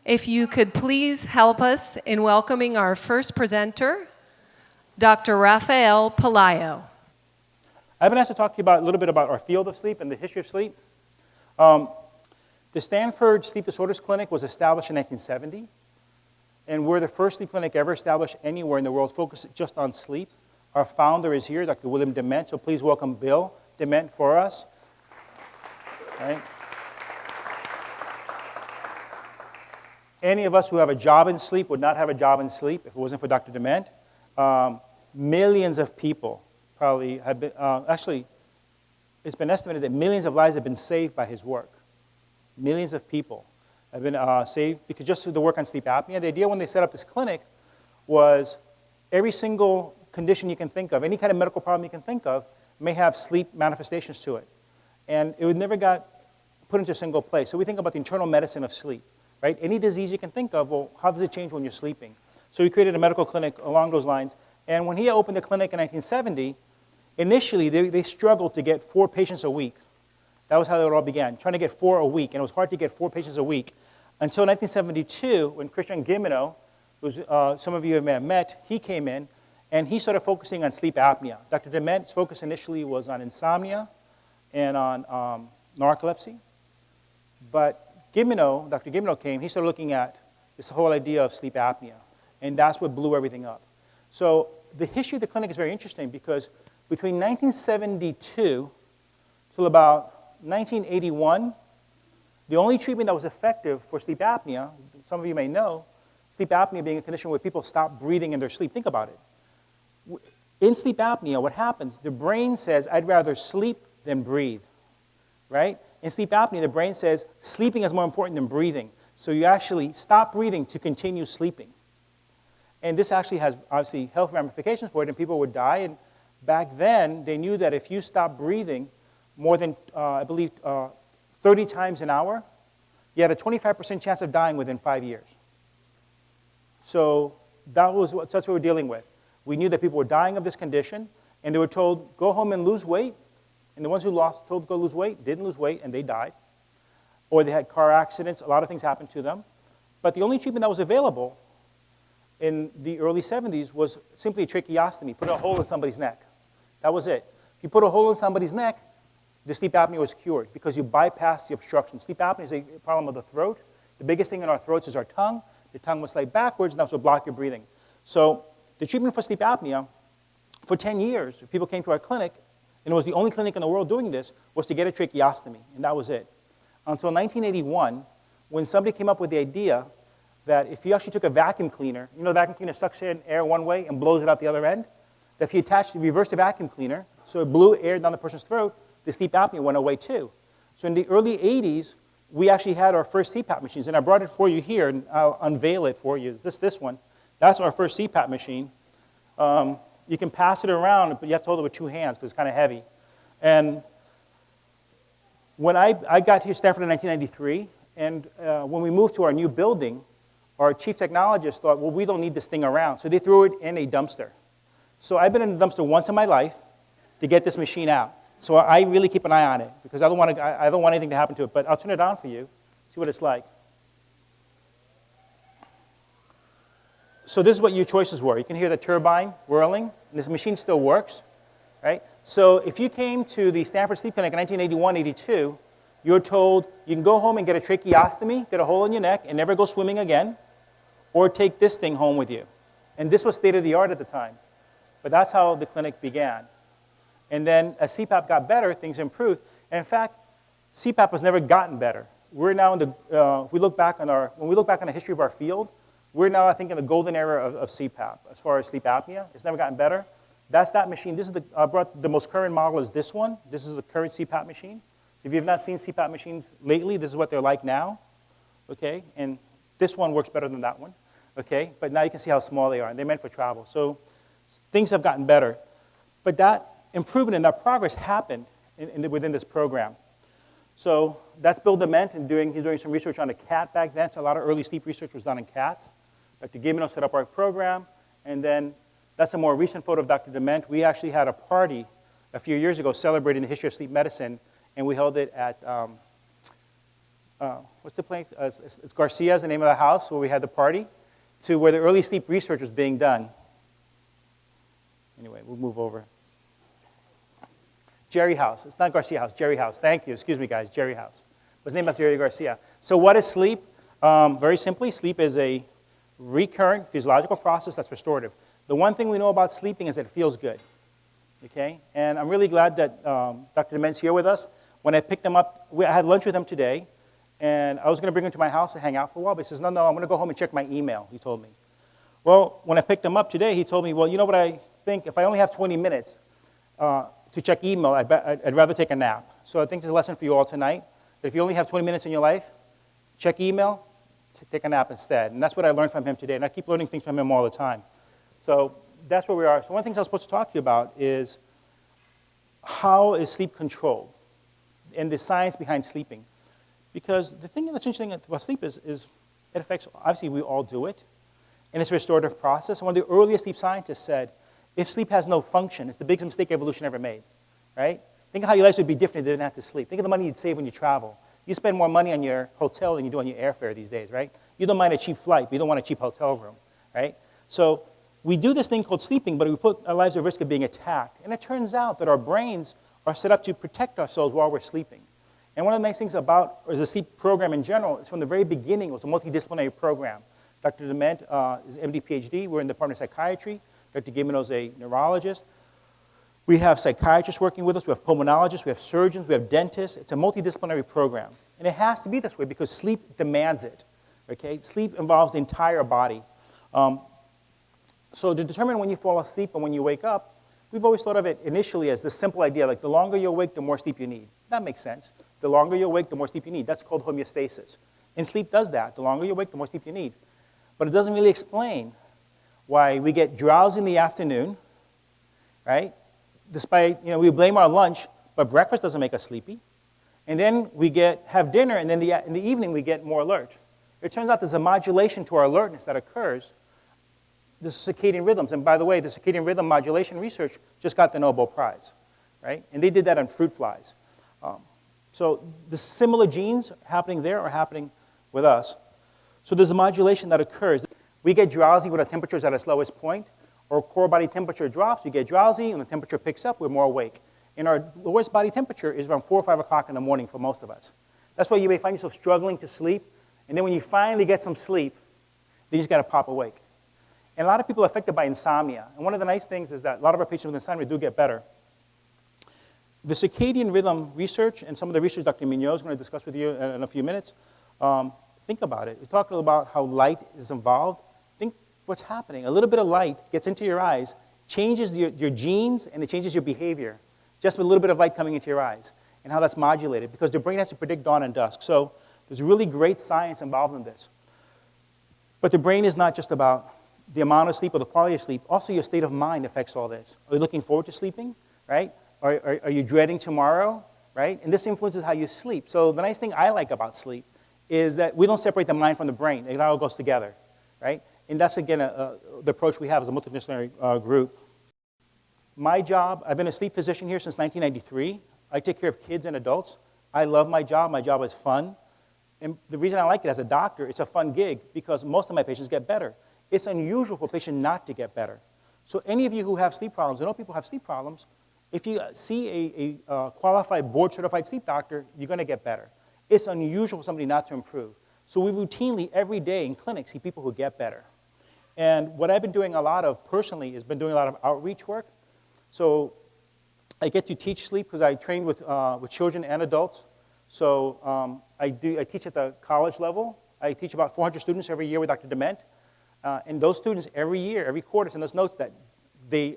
If you could please help us in welcoming our first presenter, Dr. Rafael Pelayo. I've been asked to talk to you a little bit about our field of sleep and the history of sleep. The Stanford Sleep Disorders Clinic was established in 1970, and we're the first sleep clinic ever established anywhere in the world focused just on sleep. Our founder is here, Dr. William Dement, so please welcome Bill Dement for us. Right. Any of us who have a job in sleep would not have a job in sleep if it wasn't for Dr. Dement. Millions of people probably have been, actually, it's been estimated that millions of lives have been saved by his work. Millions of people have been saved because just through the work on sleep apnea. The idea when they set up this clinic was every single condition you can think of, any kind of medical problem you can think of, may have sleep manifestations to it. And it never got put into a single place. So we think about the internal medicine of sleep, right? Any disease you can think of, well, how does it change when you're sleeping? So we created a medical clinic along those lines. And when he opened the clinic in 1970, initially they struggled to get 4 patients a week. That was how it all began, trying to get 4 a week. And it was hard to get 4 patients a week until 1972 when Christian Gimeno, who some of you may have met, he came in and he started focusing on sleep apnea. Dr. Dement's focus initially was on insomnia and on narcolepsy. But Dr. Gimeno came, he started looking at this whole idea of sleep apnea. And that's what blew everything up. So the history of the clinic is very interesting because between 1972 till about 1981, the only treatment that was effective for sleep apnea, some of you may know, sleep apnea being a condition where people stop breathing in their sleep. Think about it. In sleep apnea, what happens, the brain says, I'd rather sleep than breathe, right? In sleep apnea, the brain says, sleeping is more important than breathing. So you actually stop breathing to continue sleeping. And this actually has, obviously, health ramifications for it, and people would die. And back then, they knew that if you stop breathing more than, I believe, 30 times an hour, you had a 25% chance of dying within 5 years. So that's what we're dealing with. We knew that people were dying of this condition, and they were told, go home and lose weight. And the ones who told to go lose weight didn't lose weight, and they died. Or they had car accidents. A lot of things happened to them. But the only treatment that was available in the early 70s was simply a tracheostomy, put a hole in somebody's neck. That was it. If you put a hole in somebody's neck, the sleep apnea was cured because you bypassed the obstruction. Sleep apnea is a problem of the throat. The biggest thing in our throats is our tongue. The tongue must lay backwards, and that's what block your breathing. So the treatment for sleep apnea, for 10 years, people came to our clinic, and it was the only clinic in the world doing this, was to get a tracheostomy, and that was it. Until 1981, when somebody came up with the idea that if you actually took a vacuum cleaner, you know the vacuum cleaner sucks in air one way and blows it out the other end? That if you reversed the vacuum cleaner, so it blew air down the person's throat, the sleep apnea went away too. So in the early 80s, we actually had our first Cpap machines, and I brought it for you here, and I'll unveil it for you. This one. That's our first Cpap machine. You can pass it around, but you have to hold it with 2 hands because it's kind of heavy. And when I got here to Stanford in 1993, and when we moved to our new building, our chief technologist thought, well, we don't need this thing around. So they threw it in a dumpster. So I've been in the dumpster once in my life to get this machine out. So I really keep an eye on it because I don't want anything to happen to it. But I'll turn it on for you, see what it's like. So this is what your choices were. You can hear the turbine whirling, and this machine still works, right? So if you came to the Stanford Sleep Clinic in 1981, 82, you were told you can go home and get a tracheostomy, get a hole in your neck, and never go swimming again, or take this thing home with you. And this was state-of-the-art at the time. But that's how the clinic began. And then as CPAP got better, things improved. And in fact, CPAP has never gotten better. We're now in the, when we look back on the history of our field, we're now, I think, in the golden era of CPAP as far as sleep apnea. It's never gotten better. That's that machine. This is the most current model is this one. This is the current CPAP machine. If you have not seen CPAP machines lately, this is what they're like now, okay? And this one works better than that one, okay? But now you can see how small they are, and they're meant for travel. So things have gotten better. But that improvement and that progress happened within this program. So that's Bill Dement, and he's doing some research on a cat back then. So a lot of early sleep research was done in cats. Dr. Gimeno set up our program, and then that's a more recent photo of Dr. Dement. We actually had a party a few years ago celebrating the history of sleep medicine, and we held it at what's the place? It's Garcia's the name of the house where we had the party, to where the early sleep research was being done. Anyway, we'll move over. Jerry House. It's not Garcia House, Jerry House. Thank you. Excuse me, guys, Jerry House. It was named after Jerry Garcia. So what is sleep? Very simply, sleep is a recurrent physiological process that's restorative. The one thing we know about sleeping is that it feels good. Okay? And I'm really glad that Dr. Dement's here with us. When I picked him up, I had lunch with him today, and I was going to bring him to my house to hang out for a while, but he says, no, I'm going to go home and check my email, he told me. Well, when I picked him up today, he told me, well, you know what I think? If I only have 20 minutes to check email, I'd rather take a nap. So I think there's a lesson for you all tonight, that if you only have 20 minutes in your life, check email, take a nap instead. And that's what I learned from him today, and I keep learning things from him all the time. So that's where we are. So one of the things I was supposed to talk to you about is how is sleep controlled and the science behind sleeping. Because the thing that's interesting about sleep is it affects, obviously we all do it, and it's a restorative process. One of the earliest sleep scientists said, if sleep has no function, it's the biggest mistake evolution ever made, right? Think of how your life would be different if you didn't have to sleep. Think of the money you'd save when you travel. You spend more money on your hotel than you do on your airfare these days, right? You don't mind a cheap flight, but you don't want a cheap hotel room, right? So we do this thing called sleeping, but we put our lives at risk of being attacked. And it turns out that our brains are set up to protect ourselves while we're sleeping. And one of the nice things about the sleep program in general is from the very beginning, it was a multidisciplinary program. Dr. Dement is MD, PhD. We're in the Department of Psychiatry. Dr. Gimeno is a neurologist. We have psychiatrists working with us. We have pulmonologists. We have surgeons. We have dentists. It's a multidisciplinary program. And it has to be this way because sleep demands it. Okay? Sleep involves the entire body. So to determine when you fall asleep and when you wake up, we've always thought of it initially as this simple idea, like the longer you're awake, the more sleep you need. That makes sense. The longer you're awake, the more sleep you need. That's called homeostasis. And sleep does that. The longer you're awake, the more sleep you need. But it doesn't really explain why we get drowsy in the afternoon, right? Despite, we blame our lunch, but breakfast doesn't make us sleepy. And then we have dinner, and then in the evening we get more alert. It turns out there's a modulation to our alertness that occurs. The circadian rhythms. And by the way, the circadian rhythm modulation research just got the Nobel Prize, right? And they did that on fruit flies. So the similar genes happening there are happening with us. So there's a modulation that occurs. We get drowsy when our temperature is at its lowest point. Our core body temperature drops, we get drowsy, and the temperature picks up, we're more awake. And our lowest body temperature is around 4 or 5 o'clock in the morning for most of us. That's why you may find yourself struggling to sleep, and then when you finally get some sleep, then you just got to pop awake. And a lot of people are affected by insomnia. And one of the nice things is that a lot of our patients with insomnia do get better. The circadian rhythm research and some of the research Dr. Mignot is going to discuss with you in a few minutes, think about it. We talked about how light is involved. Think what's happening. A little bit of light gets into your eyes, changes your genes, and it changes your behavior. Just with a little bit of light coming into your eyes, and how that's modulated, because the brain has to predict dawn and dusk. So there's really great science involved in this. But the brain is not just about the amount of sleep or the quality of sleep. Also, your state of mind affects all this. Are you looking forward to sleeping, right? Are you dreading tomorrow, right? And this influences how you sleep. So the nice thing I like about sleep is that we don't separate the mind from the brain. It all goes together, right? And that's, again, the approach we have as a multidisciplinary group. My job, I've been a sleep physician here since 1993. I take care of kids and adults. I love my job. My job is fun. And the reason I like it as a doctor, it's a fun gig because most of my patients get better. It's unusual for a patient not to get better. So any of you who have sleep problems, I know people have sleep problems, if you see a qualified board-certified sleep doctor, you're going to get better. It's unusual for somebody not to improve. So we routinely, every day in clinics, see people who get better. And what I've been doing a lot of personally is been doing a lot of outreach work. So I get to teach sleep because I train with children and adults. So I teach at the college level. I teach about 400 students every year with Dr. Dement. And those students every year, every quarter, send us notes that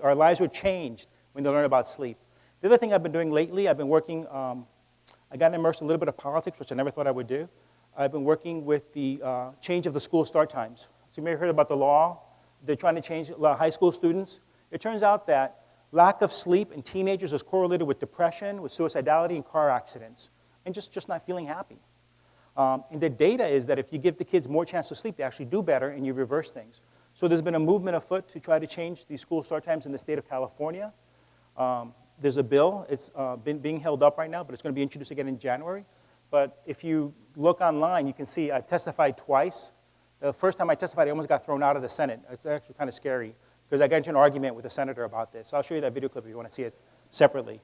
our lives were changed when they learn about sleep. The other thing I've been doing lately, I've been working, I got immersed in a little bit of politics, which I never thought I would do. I've been working with the change of the school start times. So you may have heard about the law. They're trying to change high school students. It turns out that lack of sleep in teenagers is correlated with depression, with suicidality, and car accidents, and just not feeling happy. And the data is that if you give the kids more chance to sleep, they actually do better, and you reverse things. So there's been a movement afoot to try to change the school start times in the state of California. There's a bill. It's being held up right now, but it's going to be introduced again in January But if you look online, you can see I've testified twice. The first time I testified, I almost got thrown out of the Senate. It's actually kind of scary because I got into an argument with a senator about this. So I'll show you that video clip if you want to see it separately.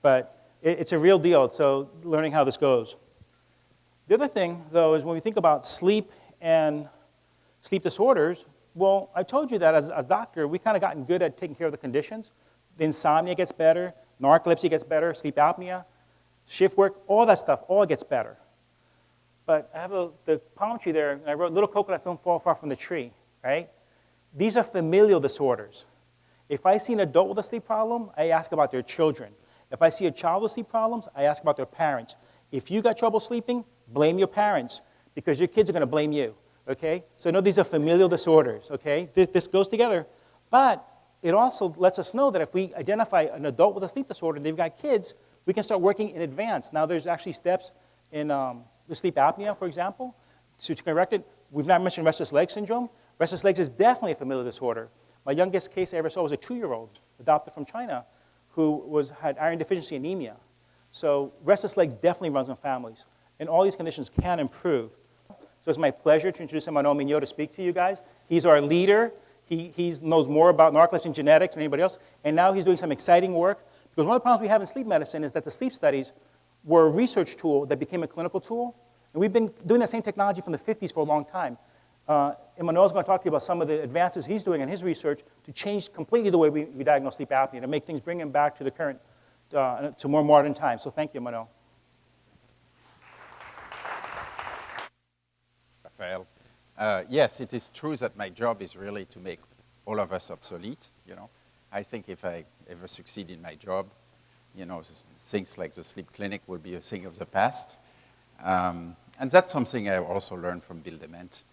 But it's a real deal, so learning how this goes. The other thing, though, is when we think about sleep and sleep disorders, well, I told you that as a doctor, we kind of gotten good at taking care of the conditions. The insomnia gets better, narcolepsy gets better, sleep apnea, shift work, all that stuff, all gets better. But I have the palm tree there, and I wrote, little coconuts don't fall far from the tree, right? These are familial disorders. If I see an adult with a sleep problem, I ask about their children. If I see a child with sleep problems, I ask about their parents. If you got trouble sleeping, blame your parents, because your kids are going to blame you, okay? So know these are familial disorders, okay? This goes together. But it also lets us know that if we identify an adult with a sleep disorder and they've got kids, we can start working in advance. Now, there's actually steps in the sleep apnea, for example, to correct it. We've not mentioned restless leg syndrome. Restless legs is definitely a familial disorder. My youngest case I ever saw was a 2-year-old adopted from China who had iron deficiency anemia. So restless legs definitely runs in families. And all these conditions can improve. So it's my pleasure to introduce Emmanuel Mignot to speak to you guys. He's our leader. He knows more about narcolepsy and genetics than anybody else. And now he's doing some exciting work. Because one of the problems we have in sleep medicine is that the sleep studies were a research tool that became a clinical tool. And we've been doing that same technology from the 50s for a long time. Emmanuel's going to talk to you about some of the advances he's doing in his research to change completely the way we diagnose sleep apnea, to make things, bring him back to the current, to more modern times. So thank you, Emmanuel. Raphael. Yes, it is true that my job is really to make all of us obsolete, you know. I think if I ever succeed in my job, you know, things like the sleep clinic will be a thing of the past. And that's something I also learned from Bill Dement,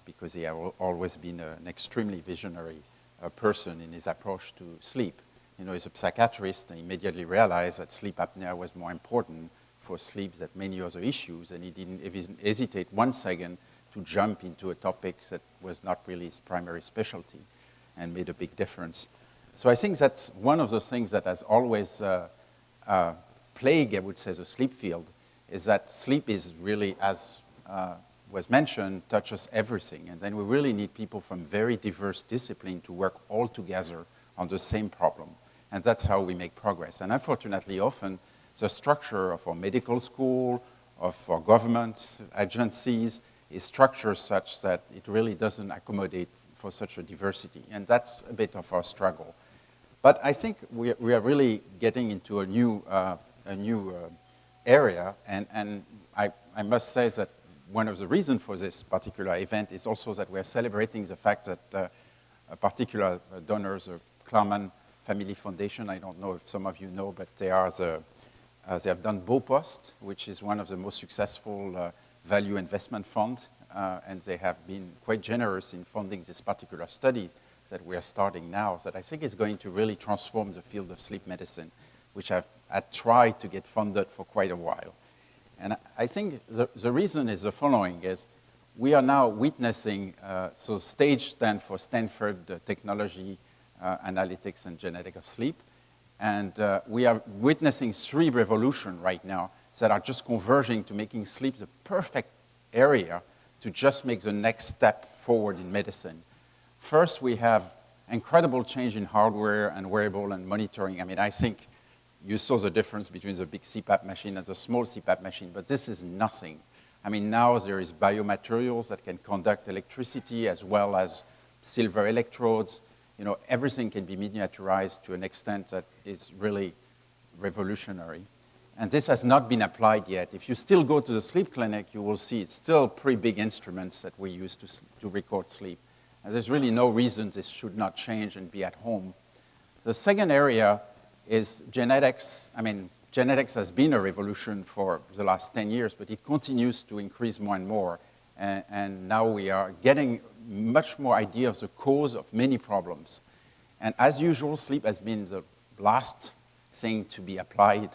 because he has always been an extremely visionary person in his approach to sleep. You know, he's a psychiatrist, and he immediately realized that sleep apnea was more important for sleep than many other issues, and he didn't hesitate 1 second to jump into a topic that was not really his primary specialty and made a big difference. So I think that's one of the things that has always plagued, I would say, the sleep field, is that sleep is really, as was mentioned, touches everything. And then we really need people from very diverse disciplines to work all together on the same problem. And that's how we make progress. And unfortunately, often, the structure of our medical school, of our government agencies, is structured such that it really doesn't accommodate for such a diversity. And that's a bit of our struggle. But I think we are really getting into a new area. And I must say that one of the reasons for this particular event is also that we're celebrating the fact that a particular donor, the Klarman Family Foundation, I don't know if some of you know, but they have done Beaupost, which is one of the most successful value investment funds, and they have been quite generous in funding this particular study that we are starting now, that I think is going to really transform the field of sleep medicine, which I've tried to get funded for quite a while. And I think the reason is the following, is we are now witnessing, so STAGE stands for Stanford Technology, Analytics, and Genetics of Sleep. And we are witnessing 3 revolutions right now that are just converging to making sleep the perfect area to just make the next step forward in medicine. First, we have incredible change in hardware and wearable and monitoring. I mean, I think you saw the difference between the big Cpap machine and the small Cpap machine, but this is nothing. I mean, now there is biomaterials that can conduct electricity as well as silver electrodes. You know, everything can be miniaturized to an extent that is really revolutionary. And this has not been applied yet. If you still go to the sleep clinic, you will see it's still pretty big instruments that we use to record sleep. And there's really no reason this should not change and be at home. The second area is genetics. I mean, genetics has been a revolution for the last 10 years, but it continues to increase more and more. And now we are getting much more idea of the cause of many problems. And as usual, sleep has been the last thing to be applied,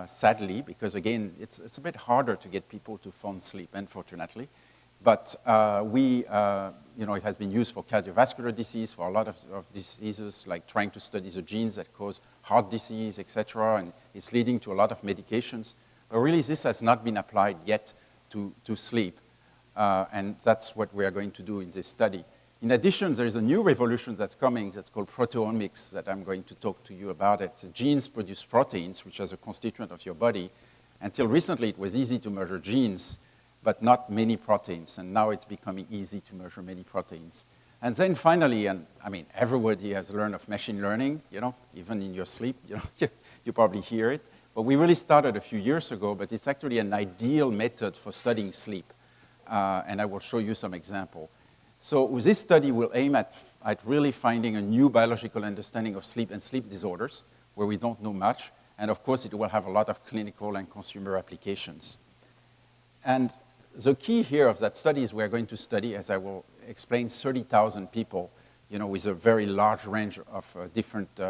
sadly, because again, it's a bit harder to get people to fund sleep, unfortunately. But it has been used for cardiovascular disease, for a lot of diseases, like trying to study the genes that cause heart disease, etc. And it's leading to a lot of medications. But really, this has not been applied yet to sleep. And that's what we are going to do in this study. In addition, there is a new revolution that's coming that's called proteomics that I'm going to talk to you about. It. Genes produce proteins, which is a constituent of your body. Until recently, it was easy to measure genes, but not many proteins. And now it's becoming easy to measure many proteins. And then finally, and I mean, everybody has learned of machine learning, even in your sleep, you probably hear it. But we really started a few years ago, but it's actually an ideal method for studying sleep. And I will show you some example. So this study will aim at really finding a new biological understanding of sleep and sleep disorders, where we don't know much. And of course, it will have a lot of clinical and consumer applications. And the key here of that study is we're going to study, as I will explain, 30,000 people, with a very large range of different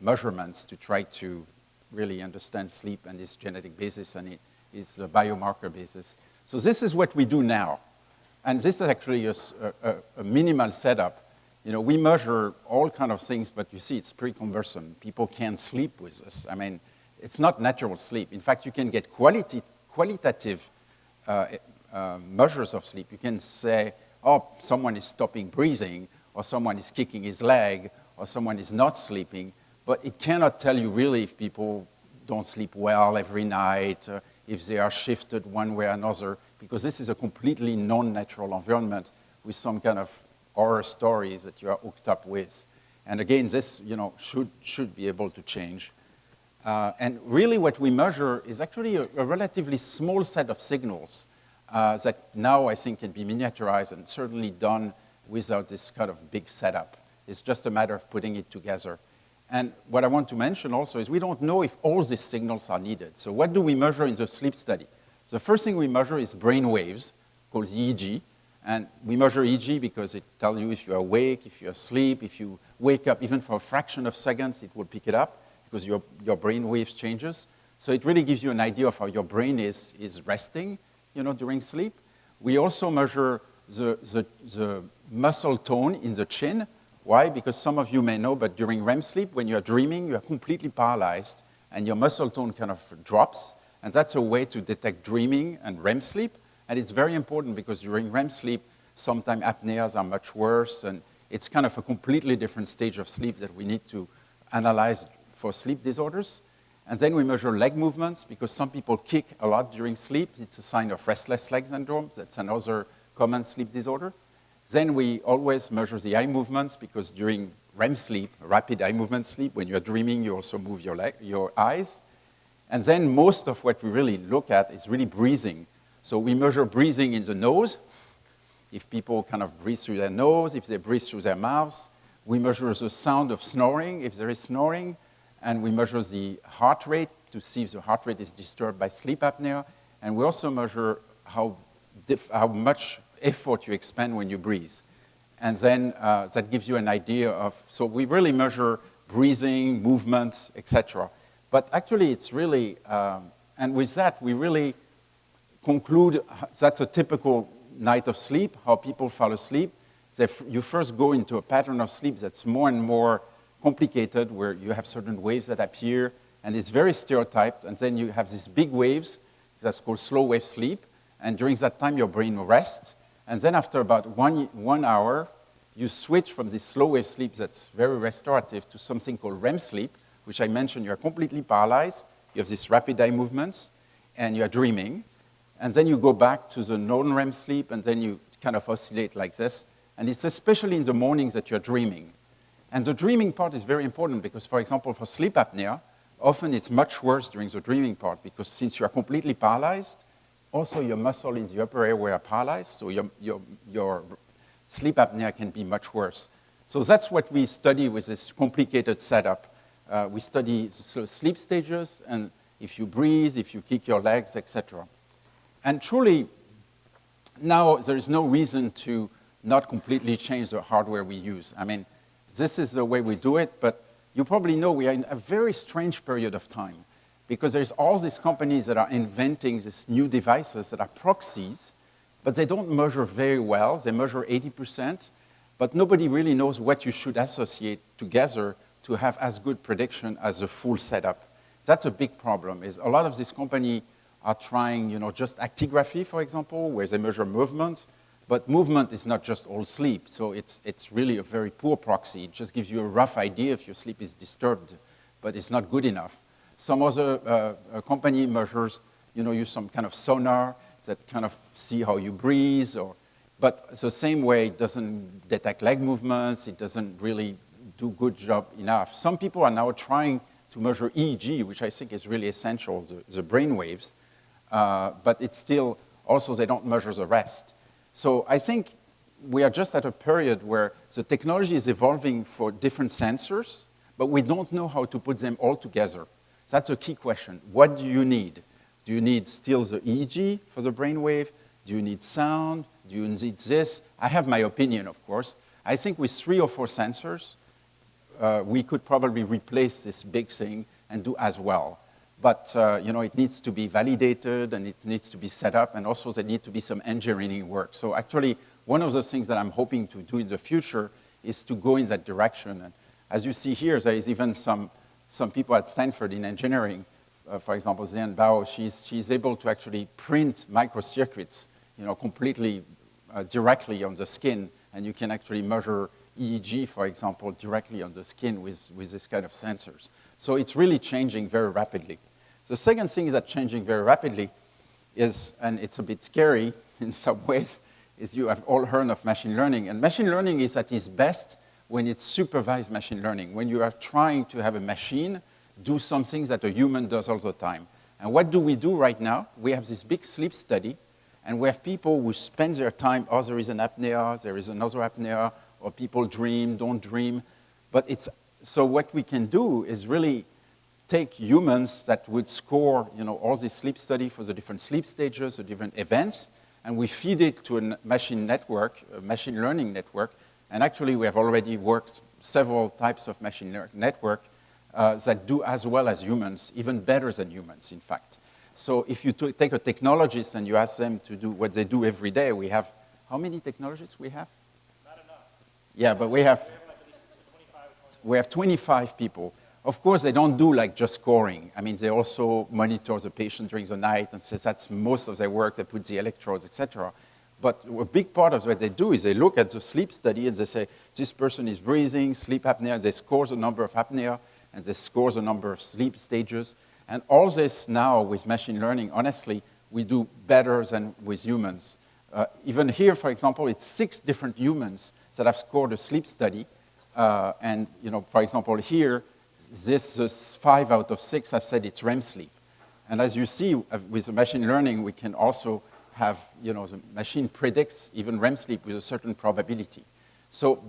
measurements to try to really understand sleep and its genetic basis and its biomarker basis. So this is what we do now. And this is actually a minimal setup. We measure all kinds of things, but you see it's pretty cumbersome. People can't sleep with this. I mean, it's not natural sleep. In fact, you can get qualitative measures of sleep. You can say, oh, someone is stopping breathing, or someone is kicking his leg, or someone is not sleeping, but it cannot tell you really if people don't sleep well every night, if they are shifted one way or another, because this is a completely non-natural environment with some kind of horror stories that you are hooked up with. And again, this should be able to change. And really what we measure is actually a relatively small set of signals that now I think can be miniaturized and certainly done without this kind of big setup. It's just a matter of putting it together. And what I want to mention also is we don't know if all these signals are needed. So what do we measure in the sleep study? The first thing we measure is brain waves, called EEG. And we measure EEG because it tells you if you're awake, if you're asleep, if you wake up even for a fraction of seconds, it will pick it up because your brain waves changes. So it really gives you an idea of how your brain is resting, during sleep. We also measure the muscle tone in the chin. Why? Because some of you may know, but during REM sleep, when you're dreaming, you're completely paralyzed, and your muscle tone kind of drops. And that's a way to detect dreaming and REM sleep. And it's very important because during REM sleep, sometimes apneas are much worse, and it's kind of a completely different stage of sleep that we need to analyze for sleep disorders. And then we measure leg movements because some people kick a lot during sleep. It's a sign of restless leg syndrome. That's another common sleep disorder. Then we always measure the eye movements because during REM sleep, rapid eye movement sleep, when you're dreaming, you also move your eyes. And then most of what we really look at is really breathing. So we measure breathing in the nose. If people kind of breathe through their nose, if they breathe through their mouths. We measure the sound of snoring, if there is snoring. And we measure the heart rate to see if the heart rate is disturbed by sleep apnea. And we also measure how much effort you expend when you breathe. And then that gives you an idea of, so we really measure breathing, movements, etc. But actually it's really, and with that we really conclude that's a typical night of sleep, how people fall asleep. You first go into a pattern of sleep that's more and more complicated, where you have certain waves that appear, and it's very stereotyped, and then you have these big waves, that's called slow wave sleep, and during that time your brain will rest. And then after about one hour, you switch from this slow wave sleep that's very restorative to something called REM sleep, which I mentioned you're completely paralyzed. You have these rapid eye movements, and you're dreaming. And then you go back to the non-REM sleep, and then you kind of oscillate like this. And it's especially in the mornings that you're dreaming. And the dreaming part is very important because, for example, for sleep apnea, often it's much worse during the dreaming part because since you're completely paralyzed, also your muscle in the upper airway are paralyzed, so your sleep apnea can be much worse. So that's what we study with this complicated setup. We study sleep stages, and if you breathe, if you kick your legs, etc. And truly, now there is no reason to not completely change the hardware we use. I mean, this is the way we do it, but you probably know we are in a very strange period of time because there's all these companies that are inventing these new devices that are proxies, but they don't measure very well. They measure 80%, but nobody really knows what you should associate together to have as good prediction as a full setup. That's a big problem, is a lot of these companies are trying, just actigraphy, for example, where they measure movement. But movement is not just all sleep, so it's really a very poor proxy. It just gives you a rough idea if your sleep is disturbed, but it's not good enough. Some other company measures, use some kind of sonar that kind of see how you breathe, but the same way it doesn't detect leg movements, it doesn't really do good job enough. Some people are now trying to measure EEG, which I think is really essential, the brain waves, but it's still, also they don't measure the rest. So I think we are just at a period where the technology is evolving for different sensors, but we don't know how to put them all together. That's a key question. What do you need? Do you need still the EEG for the brainwave? Do you need sound? Do you need this? I have my opinion, of course. I think with 3 or 4 sensors, we could probably replace this big thing and do as well. But it needs to be validated and it needs to be set up, and also there need to be some engineering work. So actually, one of the things that I'm hoping to do in the future is to go in that direction. And as you see here, there is even some people at Stanford in engineering, for example, Zian Bao, she's able to actually print microcircuits, completely directly on the skin, and you can actually measure EEG, for example, directly on the skin with this kind of sensors. So it's really changing very rapidly. The second thing that's changing very rapidly is, and it's a bit scary in some ways, is you have all heard of machine learning. And machine learning is at its best when it's supervised machine learning, when you are trying to have a machine do some things that a human does all the time. And what do we do right now? We have this big sleep study, and we have people who spend their time, oh, there is an apnea, there is another apnea, or people dream, don't dream. But so what we can do is really take humans that would score, all this sleep study for the different sleep stages, the different events, and we feed it to a machine network, a machine learning network. And actually, we have already worked several types of machine network that do as well as humans, even better than humans, in fact. So if you take a technologist and you ask them to do what they do every day, we have, how many technologists we have? Not enough. Yeah, but we have 25 people. Of course, they don't do like just scoring. I mean, they also monitor the patient during the night, and so that's most of their work. They put the electrodes, etc. But a big part of what they do is they look at the sleep study and they say, this person is breathing, sleep apnea, and they score the number of apnea, and they score the number of sleep stages. And all this now with machine learning, honestly, we do better than with humans. Even here, for example, it's 6 different humans that have scored a sleep study. And, for example, here, this 5 out of 6 have said it's REM sleep. And as you see, with the machine learning, we can also have, the machine predicts even REM sleep with a certain probability. So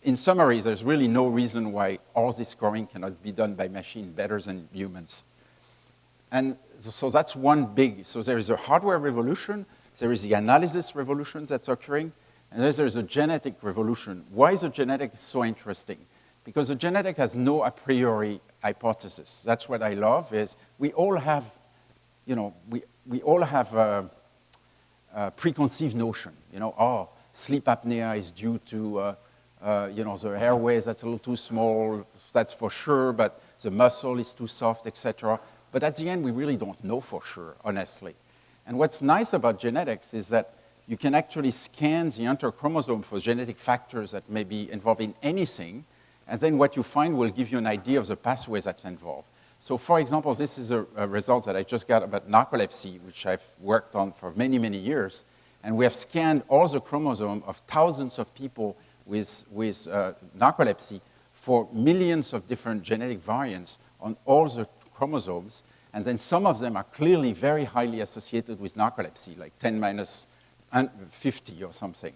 in summary, there's really no reason why all this scoring cannot be done by machine better than humans. And so that's one big, so there is a hardware revolution, there is the analysis revolution that's occurring, and then there's a genetic revolution. Why is the genetic so interesting? Because the genetic has no a priori hypothesis. That's what I love, is we all have, we all have a preconceived notion. Oh, sleep apnea is due to, the airways, that's a little too small, that's for sure, but the muscle is too soft, etc. But at the end, we really don't know for sure, honestly. And what's nice about genetics is that you can actually scan the interchromosome for genetic factors that may be involved in anything, and then what you find will give you an idea of the pathways that's involved. So for example, this is a result that I just got about narcolepsy, which I've worked on for many, many years. And we have scanned all the chromosome of thousands of people with narcolepsy for millions of different genetic variants on all the chromosomes. And then some of them are clearly very highly associated with narcolepsy, like 10 minus 50 or something.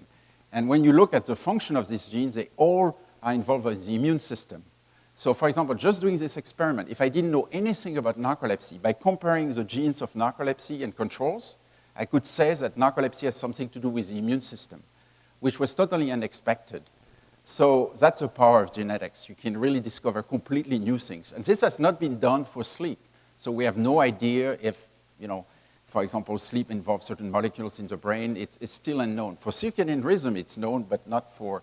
And when you look at the function of these genes, they all are involved with the immune system. So for example, just doing this experiment, if I didn't know anything about narcolepsy, by comparing the genes of narcolepsy and controls, I could say that narcolepsy has something to do with the immune system, which was totally unexpected. So that's the power of genetics. You can really discover completely new things. And this has not been done for sleep. So we have no idea if, for example, sleep involves certain molecules in the brain. It's still unknown. For circadian rhythm, it's known, but not for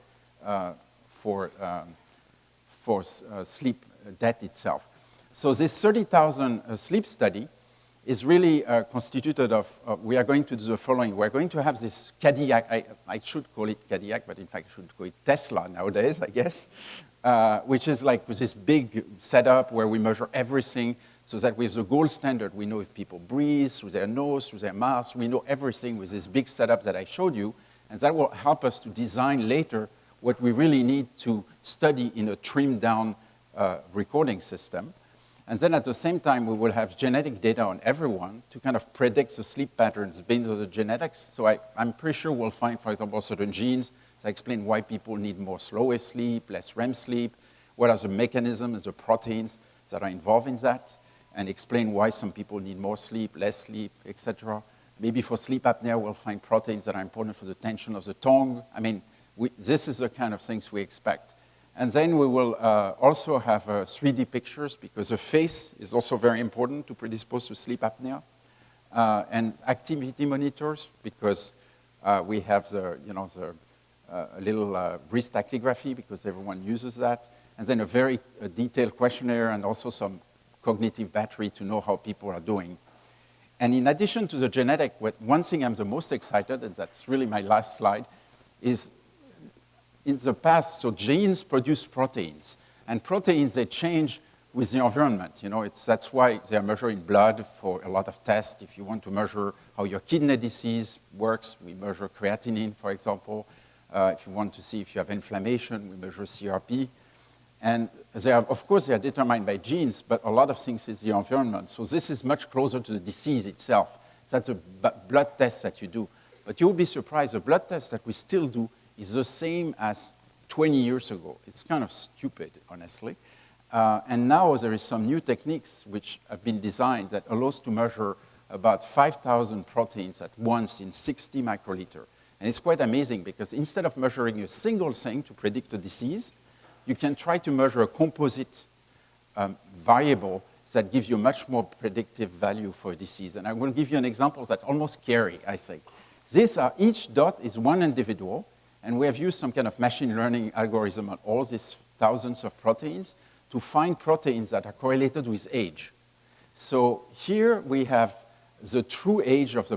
sleep debt itself. So this 30,000 sleep study is really constituted of, we are going to do the following. We're going to have this Cadillac, I should call it Cadillac, but in fact I should call it Tesla nowadays, I guess, which is like this big setup where we measure everything so that with the gold standard, we know if people breathe through their nose, through their mouth, we know everything with this big setup that I showed you, and that will help us to design later what we really need to study in a trimmed down recording system. And then at the same time, we will have genetic data on everyone to kind of predict the sleep patterns based on the genetics. So I'm pretty sure we'll find, for example, certain genes that explain why people need more slow wave sleep, less REM sleep, what are the mechanisms, the proteins that are involved in that, and explain why some people need more sleep, less sleep, etc. Maybe for sleep apnea, we'll find proteins that are important for the tension of the tongue. I mean, this is the kind of things we expect. And then we will also have 3D pictures because the face is also very important to predispose to sleep apnea. And activity monitors because we have the little wrist tachygraphy because everyone uses that. And then a very detailed questionnaire and also some cognitive battery to know how people are doing. And in addition to the genetic, one thing I'm the most excited, and that's really my last slide, is in the past, so genes produce proteins, and proteins, they change with the environment. That's why they are measured in blood for a lot of tests. If you want to measure how your kidney disease works, we measure creatinine, for example. If you want to see if you have inflammation, we measure CRP. And of course, they are determined by genes, but a lot of things is the environment. So this is much closer to the disease itself. That's a blood test that you do. But you'll be surprised, the blood test that we still do is the same as 20 years ago. It's kind of stupid, honestly. And now there is some new techniques which have been designed that allows to measure about 5,000 proteins at once in 60 microliter. And it's quite amazing because instead of measuring a single thing to predict a disease, you can try to measure a composite variable that gives you much more predictive value for a disease. And I will give you an example that's almost scary, I think. Each dot is one individual, and we have used some kind of machine learning algorithm on all these thousands of proteins to find proteins that are correlated with age. So here we have the true age of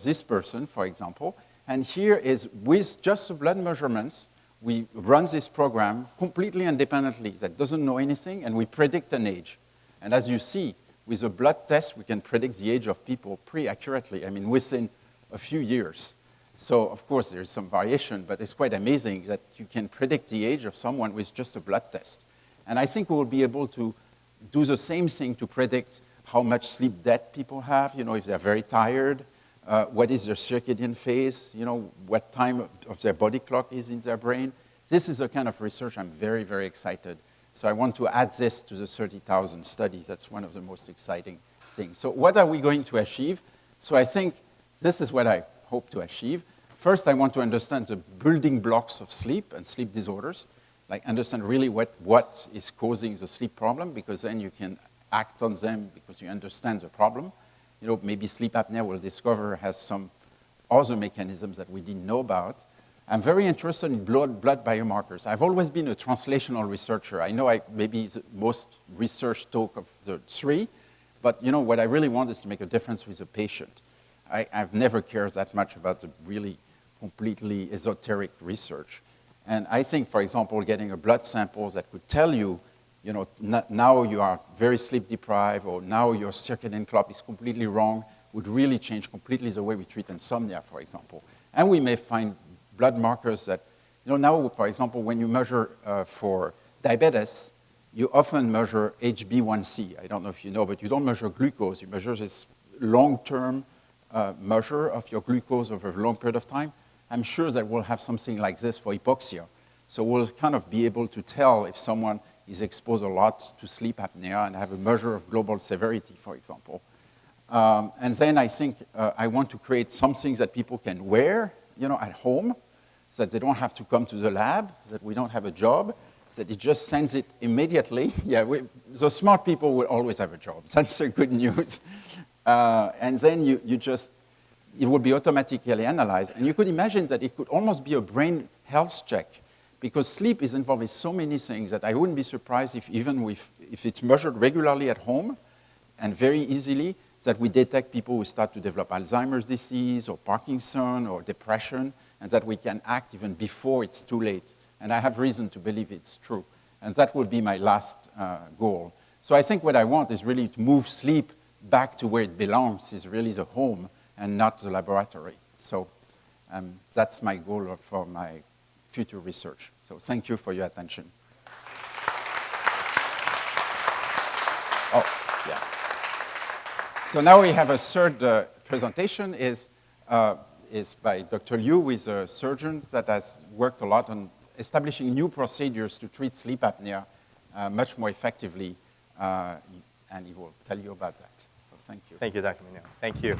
this person, for example, and here is with just the blood measurements, we run this program completely independently that doesn't know anything, and we predict an age. And as you see, with a blood test, we can predict the age of people pretty accurately, within a few years. So, of course, there's some variation, but it's quite amazing that you can predict the age of someone with just a blood test. And I think we will be able to do the same thing to predict how much sleep debt people have, if they're very tired, what is their circadian phase, what time of their body clock is in their brain. This is a kind of research I'm very, very excited. So I want to add this to the 30,000 studies. That's one of the most exciting things. So what are we going to achieve? So I think this is what I hope to achieve. First, I want to understand the building blocks of sleep and sleep disorders, like understand really what is causing the sleep problem, because then you can act on them because you understand the problem. Maybe sleep apnea we'll discover has some other mechanisms that we didn't know about. I'm very interested in blood biomarkers. I've always been a translational researcher. I know maybe the most research talk of the three, but what I really want is to make a difference with the patient. I've never cared that much about the really completely esoteric research. And I think, for example, getting a blood sample that could tell you, now you are very sleep deprived, or now your circadian clock is completely wrong, would really change completely the way we treat insomnia, for example. And we may find blood markers that, now, for example, when you measure for diabetes, you often measure HbA1c. I don't know if you know, but you don't measure glucose. You measure this long-term measure of your glucose over a long period of time. I'm sure that we'll have something like this for hypoxia. So we'll kind of be able to tell if someone is exposed a lot to sleep apnea and have a measure of global severity, for example. And then I think I want to create something that people can wear, at home, so that they don't have to come to the lab, that we don't have a job, that it just sends it immediately. Yeah, the smart people will always have a job. That's the good news. And then it will be automatically analyzed. And you could imagine that it could almost be a brain health check, because sleep is involved in so many things that I wouldn't be surprised if it's measured regularly at home and very easily, that we detect people who start to develop Alzheimer's disease or Parkinson or depression, and that we can act even before it's too late. And I have reason to believe it's true. And that would be my last goal. So I think what I want is really to move sleep back to where it belongs, is really the home and not the laboratory. So that's my goal for my future research. So thank you for your attention. Oh, yeah. So now we have a third presentation is by Dr. Liu, who is a surgeon that has worked a lot on establishing new procedures to treat sleep apnea much more effectively, and he will tell you about that. So thank you. Thank you, Dr. Mignot. Thank you.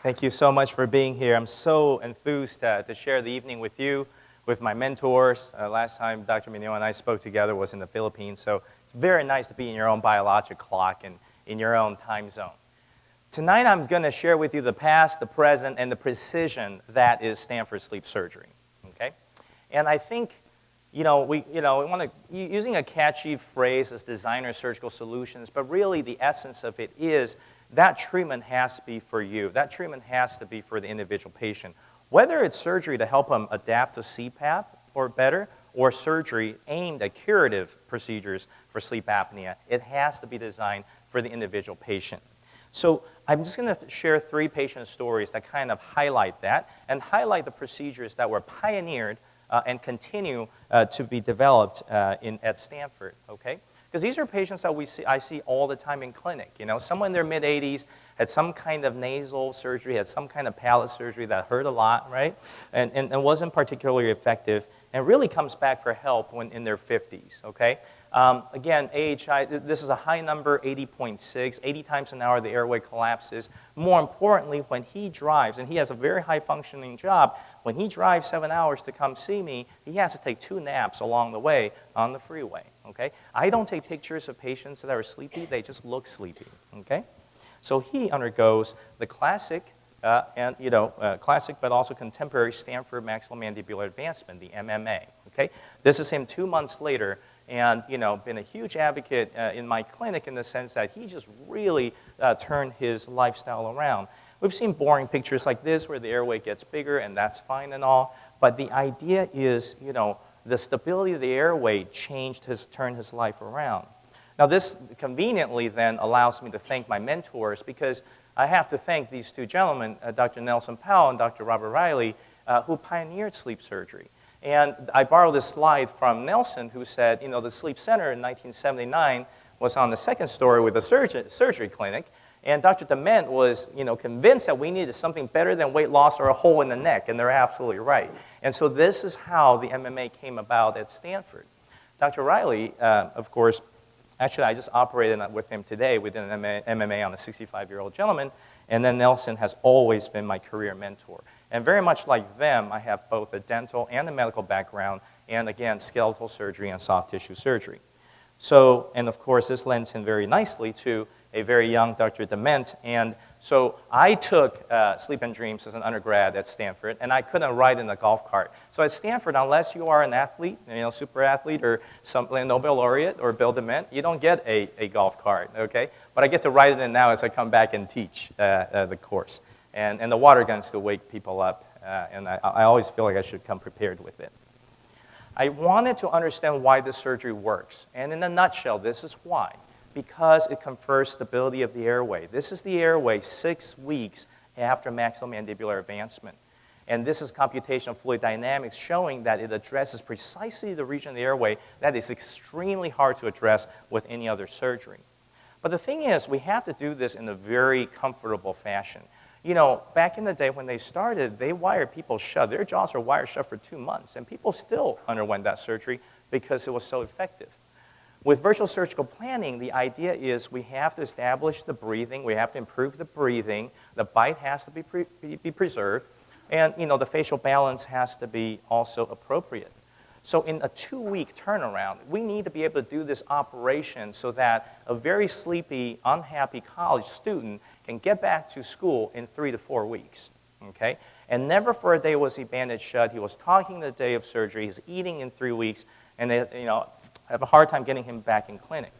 Thank you so much for being here. I'm so enthused to share the evening with you, with my mentors. Last time Dr. Mignot and I spoke together was in the Philippines, so it's very nice to be in your own biologic clock and in your own time zone. Tonight I'm going to share with you the past, the present, and the precision that is Stanford sleep surgery. Okay? And I think, we want to, using a catchy phrase as designer surgical solutions, but really the essence of it is that treatment has to be for you. That treatment has to be for the individual patient. Whether it's surgery to help them adapt to CPAP or better, or surgery aimed at curative procedures for sleep apnea, it has to be designed for the individual patient. So I'm just going to share 3 patient stories that kind of highlight that and highlight the procedures that were pioneered and continue to be developed at Stanford, okay? Because these are patients that I see all the time in clinic. Someone in their mid-80s had some kind of nasal surgery, had some kind of palate surgery that hurt a lot, right? And wasn't particularly effective, and really comes back for help when in their 50s, okay? Again, AHI, this is a high number, 80.6. 80 times an hour the airway collapses. More importantly, when he drives, and he has a very high-functioning job, when he drives 7 hours to come see me, he has to take 2 naps along the way on the freeway, okay? I don't take pictures of patients that are sleepy. They just look sleepy, okay? So he undergoes the classic, classic but also contemporary Stanford maxillomandibular advancement, the MMA, okay? This is him 2 months later, and been a huge advocate in my clinic in the sense that he just really turned his lifestyle around. We've seen boring pictures like this where the airway gets bigger, and that's fine and all, but the idea is, the stability of the airway turned his life around. Now this conveniently then allows me to thank my mentors, because I have to thank these 2 gentlemen, Dr. Nelson Powell and Dr. Robert Riley, who pioneered sleep surgery. And I borrowed this slide from Nelson, who said, the Sleep Center in 1979 was on the 2nd story with a surgery clinic, and Dr. Dement was, convinced that we needed something better than weight loss or a hole in the neck, and they're absolutely right. And so this is how the MMA came about at Stanford. Dr. Riley, of course, actually I just operated with him today. We did an MMA on a 65-year-old gentleman, and then Nelson has always been my career mentor. And very much like them, I have both a dental and a medical background, and again, skeletal surgery and soft tissue surgery. So, and of course, this lends in very nicely to a very young Dr. Dement. And so I took Sleep and Dreams as an undergrad at Stanford, and I couldn't ride in a golf cart. So at Stanford, unless you are an athlete, super athlete, or some Nobel laureate, or Bill Dement, you don't get a golf cart, okay? But I get to ride it in now as I come back and teach the course. And the water guns to wake people up, and I always feel like I should come prepared with it. I wanted to understand why this surgery works, and in a nutshell, this is why. Because it confers stability of the airway. This is the airway 6 weeks after maxillomandibular advancement. And this is computational fluid dynamics showing that it addresses precisely the region of the airway that is extremely hard to address with any other surgery. But the thing is, we have to do this in a very comfortable fashion. Back in the day when they started, they wired people shut. Their jaws were wired shut for 2 months, and people still underwent that surgery because it was so effective. With virtual surgical planning, the idea is we have to establish the breathing, we have to improve the breathing, the bite has to be preserved, and the facial balance has to be also appropriate. So in a 2-week turnaround, we need to be able to do this operation so that a very sleepy, unhappy college student can get back to school in 3 to 4 weeks, okay? And never for a day was he bandaged shut. He was talking the day of surgery. He's eating in 3 weeks, and they, have a hard time getting him back in clinic.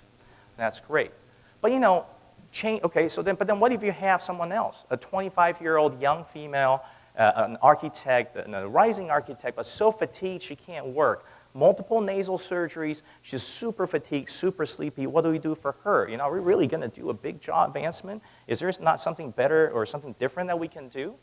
That's great. But Okay, but then what if you have someone else, a 25-year-old young female, an architect, a rising architect, but so fatigued she can't work, multiple nasal surgeries, she's super fatigued, super sleepy. What do we do for her? Are we really going to do a big jaw advancement? Is there not something better or something different that we can do?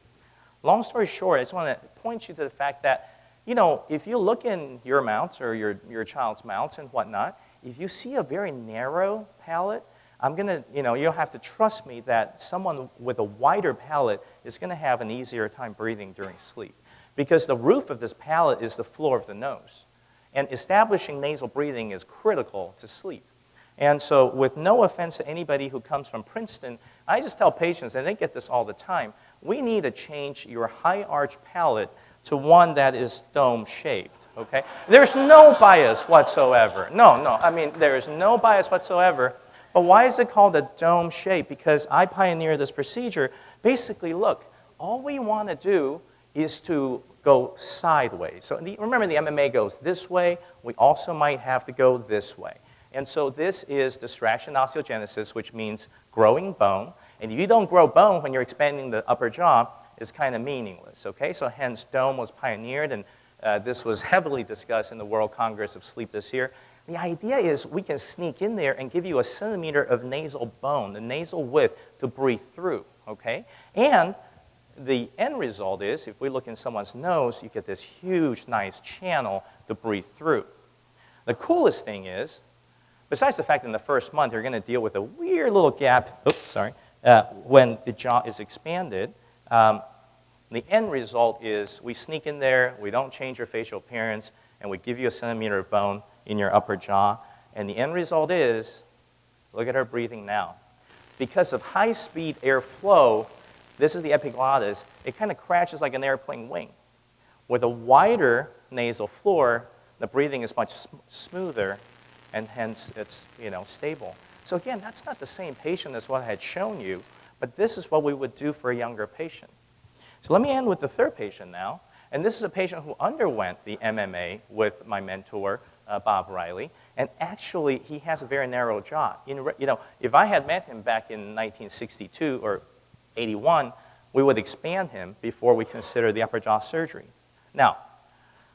Long story short, I just want to point you to the fact that, if you look in your mouths or your child's mouths and whatnot, if you see a very narrow palate, you'll have to trust me that someone with a wider palate is going to have an easier time breathing during sleep. Because the roof of this palate is the floor of the nose. And establishing nasal breathing is critical to sleep. And so with no offense to anybody who comes from Princeton, I just tell patients, and they get this all the time, we need to change your high arch palate to one that is dome-shaped, okay? There's no bias whatsoever. There is no bias whatsoever. But why is it called a dome shape? Because I pioneered this procedure. Basically, look, all we want to do is to go sideways. So remember, the MMA goes this way. We also might have to go this way. And so this is distraction osteogenesis, which means growing bone. And if you don't grow bone when you're expanding the upper jaw, it's kind of meaningless, okay? So hence, dome was pioneered, and this was heavily discussed in the World Congress of Sleep this year. The idea is we can sneak in there and give you a centimeter of nasal bone, the nasal width, to breathe through, okay? And the end result is, if we look in someone's nose, you get this huge, nice channel to breathe through. The coolest thing is, besides the fact that in the first month you're going to deal with a weird little gap, when the jaw is expanded, the end result is we sneak in there, we don't change your facial appearance, and we give you a centimeter of bone in your upper jaw. And the end result is, look at her breathing now. Because of high-speed airflow, this is the epiglottis, it kind of crashes like an airplane wing. With a wider nasal floor, the breathing is much smoother, and hence it's stable. So again, that's not the same patient as what I had shown you, but this is what we would do for a younger patient. So let me end with the third patient now. And this is a patient who underwent the MMA with my mentor, Bob Riley. And actually, he has a very narrow jaw. If I had met him back in 1962 or 81, we would expand him before we consider the upper jaw surgery. Now,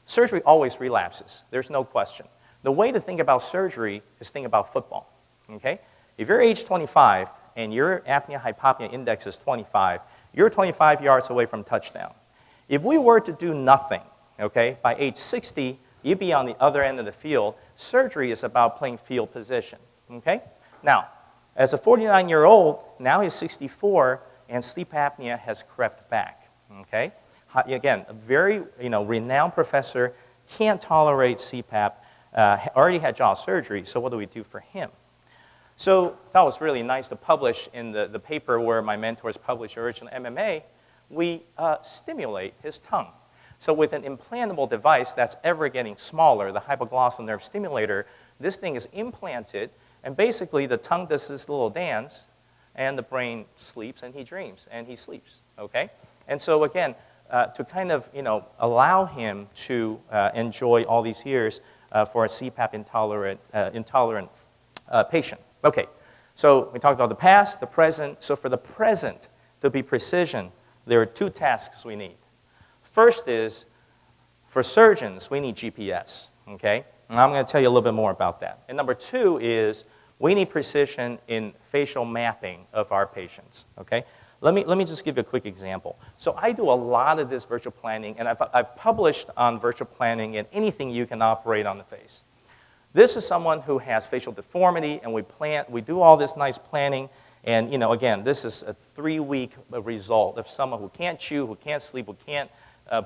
surgery always relapses. There's no question. The way to think about surgery is think about football, okay? If you're age 25 and your apnea-hypopnea index is 25, you're 25 yards away from touchdown. If we were to do nothing, okay, by age 60, you'd be on the other end of the field. Surgery is about playing field position, okay? Now, as a 49-year-old, now he's 64, and sleep apnea has crept back, okay? Again, a very renowned professor, can't tolerate CPAP, already had jaw surgery, so what do we do for him? So I thought it was really nice to publish in the paper where my mentors published original MMA, we stimulate his tongue. So with an implantable device that's ever getting smaller, the hypoglossal nerve stimulator, this thing is implanted, and basically the tongue does this little dance, and the brain sleeps, and he dreams, and he sleeps, okay? And so again, to kind of allow him to enjoy all these years for a CPAP intolerant patient. Okay, so we talked about the past, the present. So for the present, to be precision, there are two tasks we need. First is, for surgeons, we need GPS, okay? And I'm going to tell you a little bit more about that. And number two is, we need precision in facial mapping of our patients, okay? Let me just give you a quick example. So I do a lot of this virtual planning, and I've published on virtual planning and anything you can operate on the face. This is someone who has facial deformity, and we do all this nice planning, and again, this is a 3-week result of someone who can't chew, who can't sleep, who can't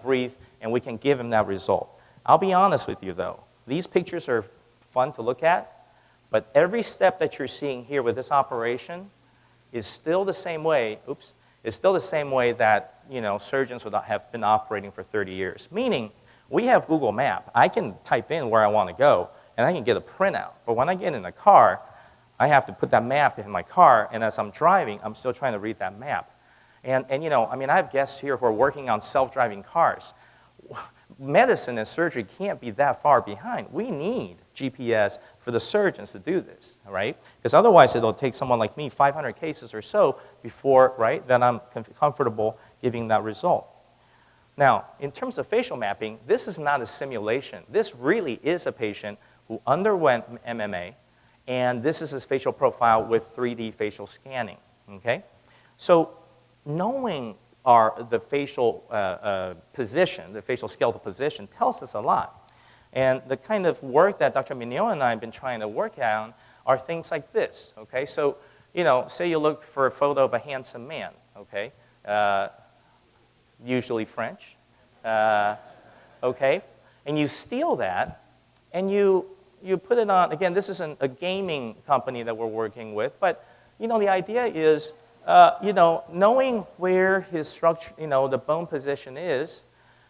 breathe, and we can give him that result. I'll be honest with you, though. These pictures are fun to look at, but every step that you're seeing here with this operation is still the same way, that surgeons would have been operating for 30 years. Meaning, we have Google Map. I can type in where I want to go, and I can get a printout. But when I get in the car, I have to put that map in my car, and as I'm driving, I'm still trying to read that map. And I have guests here who are working on self-driving cars. medicine and surgery can't be that far behind. We need GPS for the surgeons to do this, right? Because otherwise it'll take someone like me 500 cases or so before, right, that I'm comfortable giving that result. Now, in terms of facial mapping, this is not a simulation. This really is a patient who underwent MMA, and this is his facial profile with 3D facial scanning, okay? So knowing the facial position, the facial skeletal position, tells us a lot. And the kind of work that Dr. Mignon and I have been trying to work on are things like this, okay? So, you know, say you look for a photo of a handsome man, okay? Usually French, okay? And you steal that, and you put it on, again, this isn't a gaming company that we're working with, but, you know, the idea is, you know, knowing where his structure, you know, the bone position is,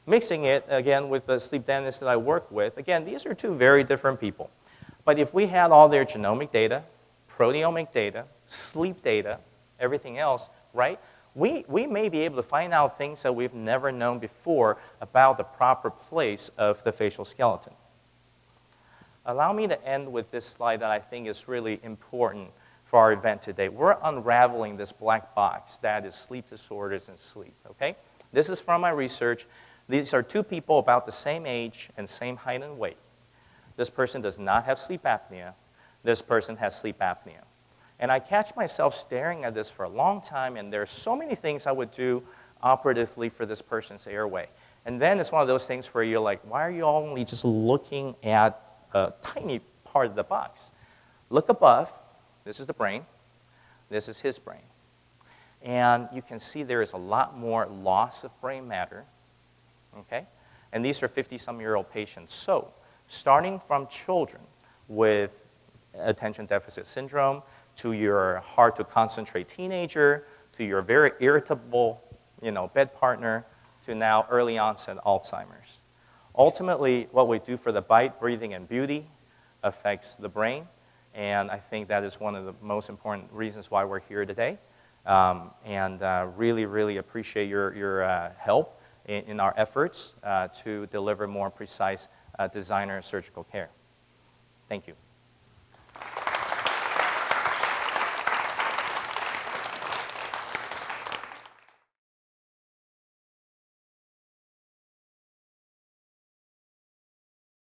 mixing it, again, with the sleep dentist that I work with. Again, these are two very different people. But if we had all their genomic data, proteomic data, sleep data, everything else, right, we may be able to find out things that we've never known before about the proper place of the facial skeleton. Allow me to end with this slide that I think is really important for our event today. We're unraveling this black box that is sleep disorders and sleep, okay? This is from my research. These are two people about the same age and same height and weight. This person does not have sleep apnea. This person has sleep apnea. And I catch myself staring at this for a long time, and there are so many things I would do operatively for this person's airway. And then it's one of those things where you're like, why are you only just looking at a tiny part of the box? Look above. This is the brain. This is his brain. And you can see there is a lot more loss of brain matter, okay? And these are 50-some-year-old patients. So starting from children with attention deficit syndrome to your hard-to-concentrate teenager, to your very irritable, you know, bed partner, to now early-onset Alzheimer's. Ultimately, what we do for the bite, breathing, and beauty affects the brain. And I think that is one of the most important reasons why we're here today. Really, really appreciate your help in our efforts to deliver more precise designer surgical care. Thank you.